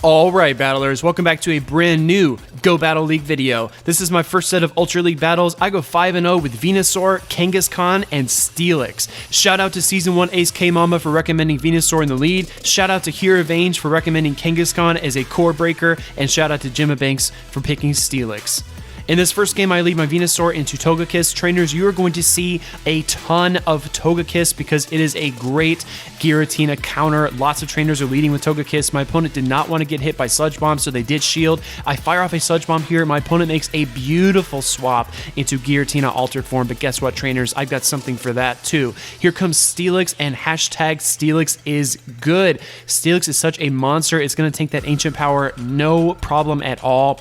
Alright battlers, welcome back to a brand new Go Battle League video. This is my first set of Ultra League battles. I go 5-0 with Venusaur, Kangaskhan, and Steelix. Shout out to Season 1 Ace KMomma for recommending Venusaur in the lead. Shout out to HeroVange for recommending Kangaskhan as a core breaker. And shout out to JimmaBanks for picking Steelix. In this first game, I lead my Venusaur into Togekiss. Trainers, you are going to see a ton of Togekiss because it is a great Giratina counter. Lots of trainers are leading with Togekiss. My opponent did not want to get hit by Sludge Bomb, so they did shield. I fire off a Sludge Bomb here. My opponent makes a beautiful swap into Giratina altered form, but guess what, trainers? I've got something for that too. Here comes Steelix, and hashtag Steelix is good. Steelix is such a monster. It's going to tank that ancient power, no problem at all.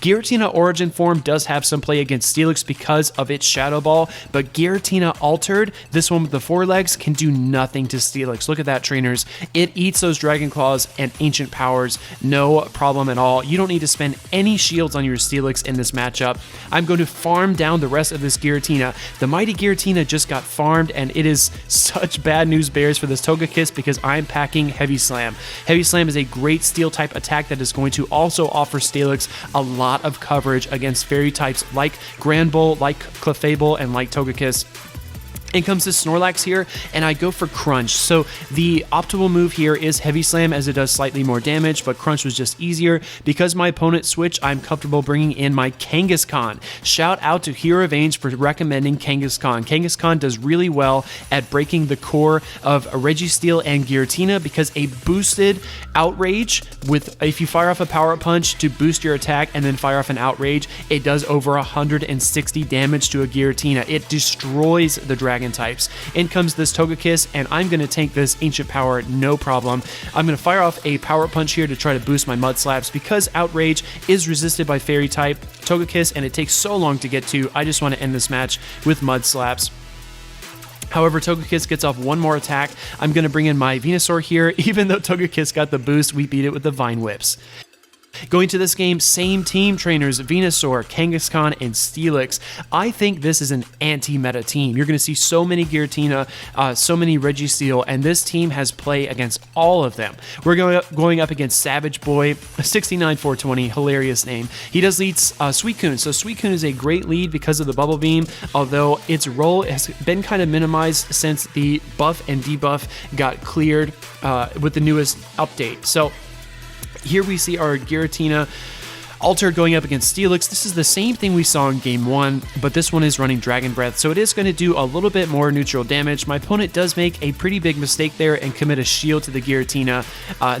Giratina origin form does have some play against Steelix because of its Shadow Ball, but Giratina Altered, this one with the forelegs, can do nothing to Steelix. Look at that, trainers. It eats those Dragon Claws and Ancient Powers, no problem at all. You don't need to spend any shields on your Steelix in this matchup. I'm going to farm down the rest of this Giratina. The mighty Giratina just got farmed, and it is such bad news bears for this Togekiss because I'm packing Heavy Slam. Heavy Slam is a great steel type attack that is going to also offer Steelix a lot of coverage against fairy types like Granbull, like Clefable, and like Togekiss. In comes this Snorlax here, and I go for Crunch. So the optimal move here is Heavy Slam as it does slightly more damage, but Crunch was just easier. Because my opponent switched, I'm comfortable bringing in my Kangaskhan. Shout out to HeroVange for recommending Kangaskhan. Kangaskhan does really well at breaking the core of Registeel and Giratina because a boosted Outrage, if you fire off a Power Punch to boost your attack and then fire off an Outrage, it does over 160 damage to a Giratina. It destroys the Dragon types. In comes this Togekiss, and I'm going to tank this Ancient Power, no problem. I'm going to fire off a Power Punch here to try to boost my Mud Slaps. Because Outrage is resisted by Fairy type Togekiss, and it takes so long to get to, I just want to end this match with Mud Slaps. However, Togekiss gets off one more attack. I'm going to bring in my Venusaur here. Even though Togekiss got the boost, we beat it with the Vine Whips. Going to this game, same team, trainers, Venusaur, Kangaskhan, and Steelix. I think this is an anti-meta team. You're going to see so many Giratina, so many Registeel, and this team has play against all of them. We're going up against Savage Boy, 69420, hilarious name. He does lead Suicune, so Suicune is a great lead because of the Bubble Beam, although its role has been kind of minimized since the buff and debuff got cleared with the newest update. So here we see our Giratina Altered going up against Steelix. This is the same thing we saw in Game 1, but this one is running Dragon Breath, so it is going to do a little bit more neutral damage. My opponent does make a pretty big mistake there and commit a shield to the Giratina.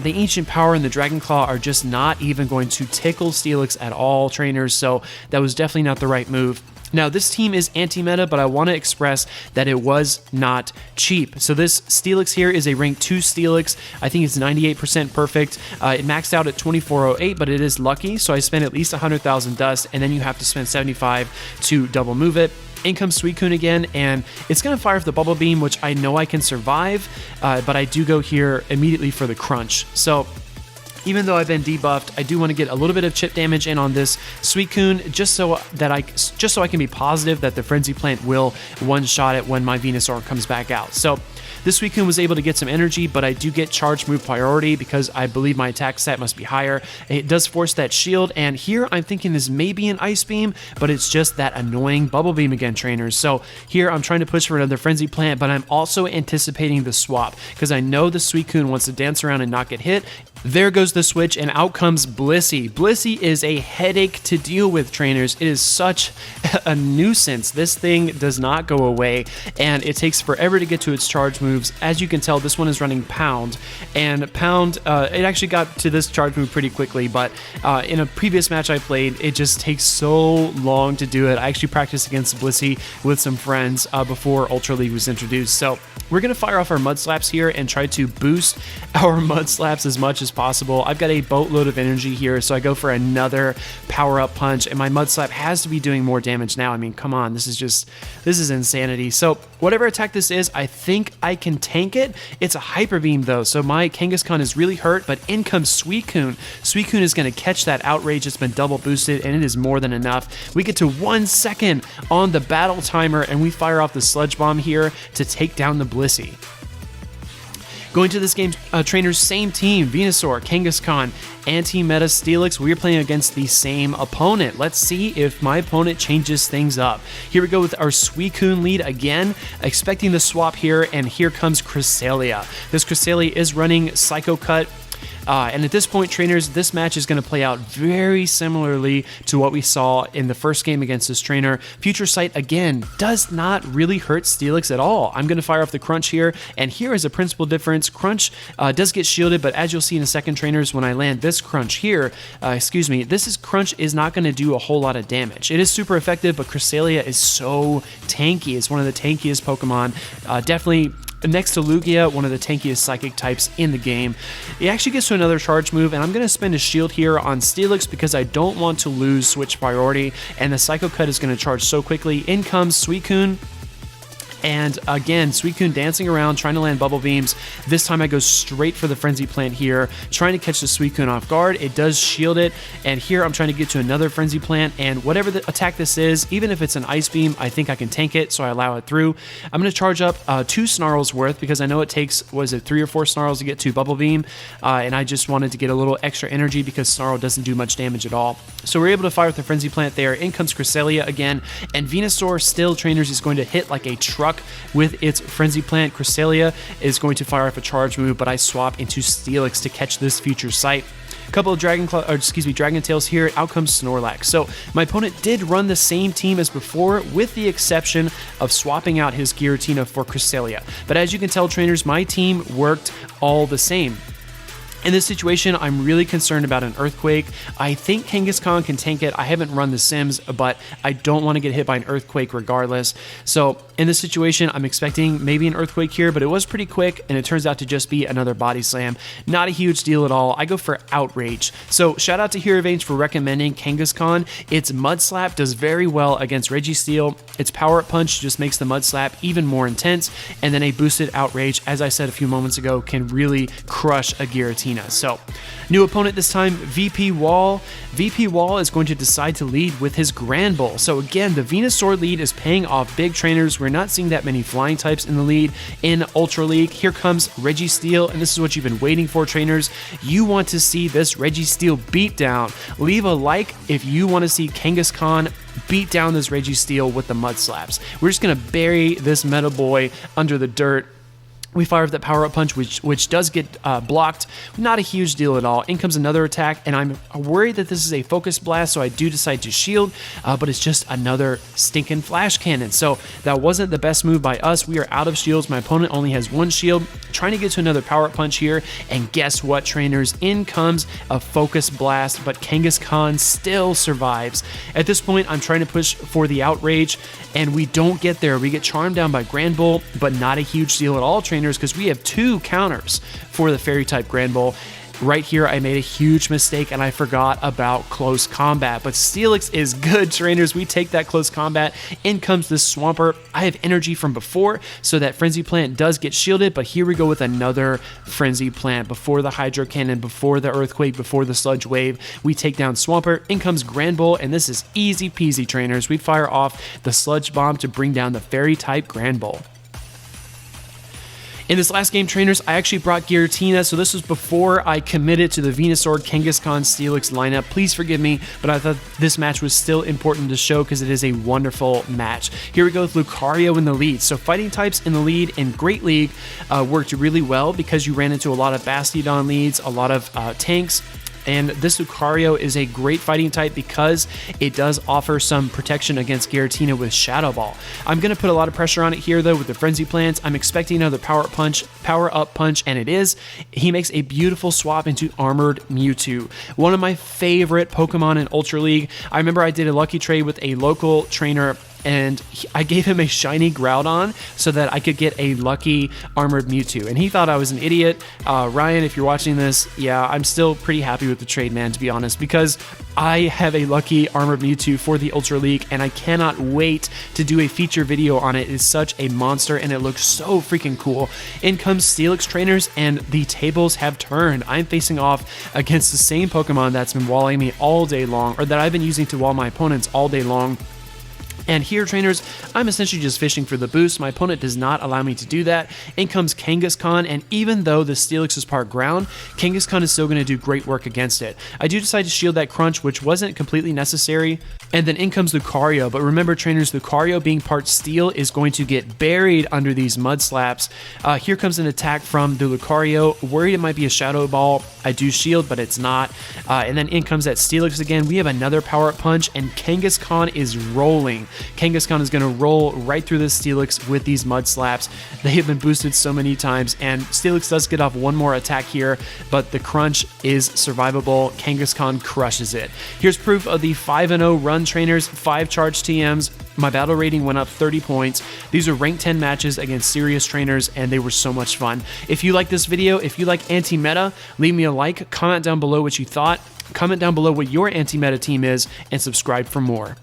The Ancient Power and the Dragon Claw are just not even going to tickle Steelix at all, trainers, so that was definitely not the right move. Now, this team is anti-meta, but I want to express that it was not cheap. So this Steelix here is a rank 2 Steelix. I think it's 98% perfect. It maxed out at 2408, but it is lucky, so I spent at least 100,000 dust, and then you have to spend 75 to double move it. In comes Suicune again, and it's going to fire off the Bubble Beam, which I know I can survive, but I do go here immediately for the Crunch. So even though I've been debuffed, I do want to get a little bit of chip damage in on this Suicune, just so I can be positive that the Frenzy Plant will one-shot it when my Venusaur comes back out. So this Suicune was able to get some energy, but I do get charge move priority because I believe my attack stat must be higher. It does force that shield, and here I'm thinking this may be an Ice Beam, but it's just that annoying Bubble Beam again, trainers. So here I'm trying to push for another Frenzy Plant, but I'm also anticipating the swap because I know the Suicune wants to dance around and not get hit. There goes the switch, and out comes Blissey. Blissey is a headache to deal with, trainers. It is such a nuisance. This thing does not go away, and it takes forever to get to its charge moves. As you can tell, this one is running Pound, and Pound, it actually got to this charge move pretty quickly, but in a previous match I played, it just takes so long to do it. I actually practiced against Blissey with some friends before Ultra League was introduced. So we're going to fire off our Mud Slaps here and try to boost our Mud Slaps as much as possible. I've got a boatload of energy here, so I go for another power-up punch, and my Mud Slap has to be doing more damage now. I mean, come on, this is insanity. So whatever attack this is, I think I can tank it. It's a Hyper Beam though, so my Kangaskhan is really hurt, but in comes Suicune. Suicune is going to catch that Outrage. It's been double boosted, and it is more than enough. We get to 1 second on the battle timer, and we fire off the Sludge Bomb here to take down the Blissey. Going to this game, trainers, same team, Venusaur, Kangaskhan, Anti-Meta Steelix. We are playing against the same opponent. Let's see if my opponent changes things up. Here we go with our Suicune lead again, expecting the swap here, and here comes Cresselia. This Cresselia is running Psycho Cut. And at this point, trainers, this match is going to play out very similarly to what we saw in the first game against this trainer. Future Sight, again, does not really hurt Steelix at all. I'm going to fire off the Crunch here, and here is a principal difference. Crunch does get shielded, but as you'll see in a second, trainers, when I land this Crunch here, Crunch is not going to do a whole lot of damage. It is super effective, but Cresselia is so tanky. It's one of the tankiest Pokemon. Definitely next to Lugia, one of the tankiest psychic types in the game. He actually gets to another charge move, and I'm going to spend a shield here on Steelix because I don't want to lose switch priority, and the Psycho Cut is going to charge so quickly. In comes Suicune. And again, Suicune dancing around, trying to land Bubble Beams. This time I go straight for the Frenzy Plant here, trying to catch the Suicune off guard. It does shield it, and here I'm trying to get to another Frenzy Plant, and whatever the attack this is, even if it's an Ice Beam, I think I can tank it, so I allow it through. I'm going to charge up 2 Snarls worth, because I know it takes, 3 or 4 Snarls to get to Bubble Beam, and I just wanted to get a little extra energy because Snarl doesn't do much damage at all. So we're able to fire with the Frenzy Plant there. In comes Cresselia again, and Venusaur still, trainers, is going to hit like a truck with its Frenzy Plant. Cresselia is going to fire off a charge move, but I swap into Steelix to catch this Future Sight. A couple of Dragon Tails here. Out comes Snorlax. So my opponent did run the same team as before, with the exception of swapping out his Giratina for Cresselia. But as you can tell, trainers, my team worked all the same. In this situation, I'm really concerned about an Earthquake. I think Kangaskhan can tank it. I haven't run the Sims, but I don't want to get hit by an Earthquake regardless. So in this situation, I'm expecting maybe an Earthquake here, but it was pretty quick, and it turns out to just be another Body Slam. Not a huge deal at all. I go for Outrage. So shout out to HeroVange for recommending Kangaskhan. Its Mud Slap does very well against Registeel. Its Power Up Punch just makes the Mud Slap even more intense, and then a boosted Outrage, as I said a few moments ago, can really crush a Giratina. So, new opponent this time, VP Wall. VP Wall is going to decide to lead with his Grand Bull. So again, the Venusaur lead is paying off big, trainers. We're not seeing that many flying types in the lead in Ultra League. Here comes Registeel, and this is what you've been waiting for, trainers. You want to see this Registeel beatdown. Leave a like if you want to see Kangaskhan beat down this Registeel with the Mud Slaps. We're just going to bury this Meta Boy under the dirt. We fire off that Power Up Punch, which does get blocked. Not a huge deal at all. In comes another attack, and I'm worried that this is a Focus Blast, so I do decide to shield, but it's just another stinking Flash Cannon. So that wasn't the best move by us. We are out of shields. My opponent only has 1 shield. Trying to get to another Power Up Punch here, and guess what, trainers? In comes a Focus Blast, but Kangaskhan still survives. At this point, I'm trying to push for the Outrage, and we don't get there. We get charmed down by Grand Bull, but not a huge deal at all, trainers, because we have 2 counters for the Fairy type Grand Bull. Right here, I made a huge mistake, and I forgot about Close Combat. But Steelix is good, trainers. We take that Close Combat. In comes this Swampert. I have energy from before, so that Frenzy Plant does get shielded, but here we go with another Frenzy Plant. Before the Hydro Cannon, before the Earthquake, before the Sludge Wave, we take down Swampert. In comes Grand Bull, and this is easy peasy, trainers. We fire off the Sludge Bomb to bring down the Fairy type Grand Bull. In this last game, trainers, I actually brought Giratina, so this was before I committed to the Venusaur, Kangaskhan, Steelix lineup. Please forgive me, but I thought this match was still important to show because it is a wonderful match. Here we go with Lucario in the lead. So fighting types in the lead in Great League worked really well because you ran into a lot of Bastiodon leads, a lot of tanks. And this Lucario is a great fighting type because it does offer some protection against Giratina with Shadow Ball. I'm going to put a lot of pressure on it here, though, with the Frenzy Plants. I'm expecting another Power Up Punch, and it is. He makes a beautiful swap into Armored Mewtwo. One of my favorite Pokemon in Ultra League. I remember I did a lucky trade with a local trainer, and I gave him a shiny Groudon so that I could get a lucky Armored Mewtwo, and he thought I was an idiot. Ryan, if you're watching this, yeah, I'm still pretty happy with the trade, man, to be honest, because I have a lucky Armored Mewtwo for the Ultra League, and I cannot wait to do a feature video on it. It's such a monster, and it looks so freaking cool. In comes Steelix, trainers, and the tables have turned. I'm facing off against the same Pokemon that's been walling me all day long, or that I've been using to wall my opponents all day long. And here, trainers, I'm essentially just fishing for the boost. My opponent does not allow me to do that. In comes Kangaskhan, and even though the Steelix is part ground, Kangaskhan is still going to do great work against it. I do decide to shield that Crunch, which wasn't completely necessary. And then in comes Lucario, but remember, trainers, Lucario being part steel is going to get buried under these Mud Slaps. Here comes an attack from the Lucario. Worried it might be a Shadow Ball. I do shield, but it's not. And then in comes that Steelix again. We have another Power-Up Punch, and Kangaskhan is rolling. Kangaskhan is going to roll right through this Steelix with these Mud Slaps. They have been boosted so many times, and Steelix does get off one more attack here, but the Crunch is survivable. Kangaskhan crushes it. Here's proof of the 5-0 run, trainers. 5 charge TMs. My battle rating went up 30 points. These are ranked 10 matches against serious trainers, and they were so much fun. If you like this video, if you like anti-meta, leave me a like, comment down below what you thought, comment down below what your anti-meta team is, and subscribe for more.